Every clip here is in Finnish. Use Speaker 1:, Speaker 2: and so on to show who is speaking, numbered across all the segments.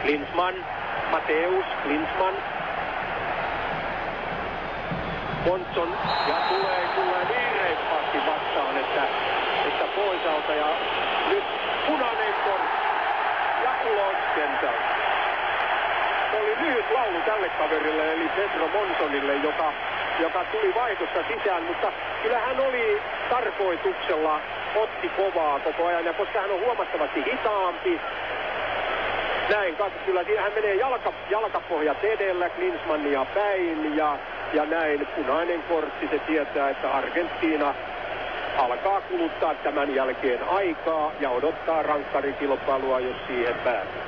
Speaker 1: Klinsmann. Monson ja tulee niin reippaasti vastaan, että pois alta ja nyt punainen kortti ja ulos kentältä. Se oli lyhyt laulu tälle kaverille eli Pedro Monsonille, joka tuli vaihdosta sisään, mutta kyllä hän oli tarkoituksella, otti kovaa koko ajan ja koska hän on huomattavasti hitaampi, näin, kyllä hän menee jalkapohjat edellä Klinsmannia päin ja näin punainen kortti, se tietää, että Argentiina alkaa kuluttaa tämän jälkeen aikaa ja odottaa rankkarikilpailua, jos siihen pääsee.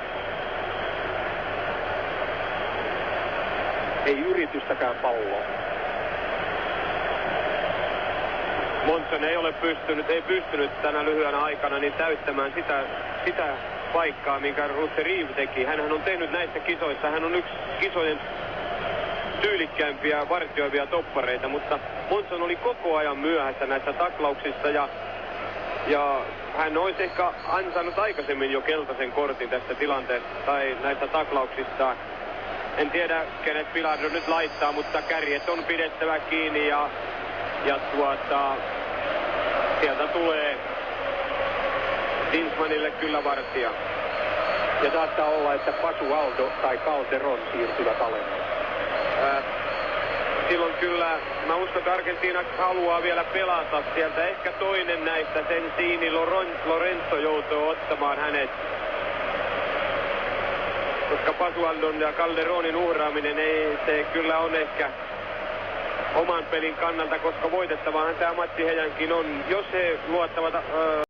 Speaker 1: Ei yritystäkään palloa.
Speaker 2: Monson ei pystynyt tänä lyhyenä aikana niin täyttämään sitä paikkaa, minkä Russe Riiv teki. Hänhän on tehnyt näissä kisoissa, hän on yksi kisojen tyylikkäimpiä vartioivia toppareita, mutta Monson oli koko ajan myöhässä näissä taklauksissa ja hän olisi ehkä ansainnut aikaisemmin jo keltaisen kortin tästä tilanteesta tai näistä taklauksista. En tiedä, kenet Bilardo nyt laittaa, mutta kärjet on pidettävä kiinni ja sieltä tulee Klinsmannille kyllä vartija.
Speaker 1: Ja saattaa olla, että Basualdo tai Calderon siirtyvät alemmalle.
Speaker 2: Silloin kyllä, mä uskon, että Argentiina haluaa vielä pelata sieltä. Ehkä toinen näistä, Sensini Lorenzo joutuu ottamaan hänet. Koska Basualdon ja Calderonin uhraaminen se kyllä on ehkä oman pelin kannalta, koska voitettavahan tämä matsi heidänkin on. Jos he luottavat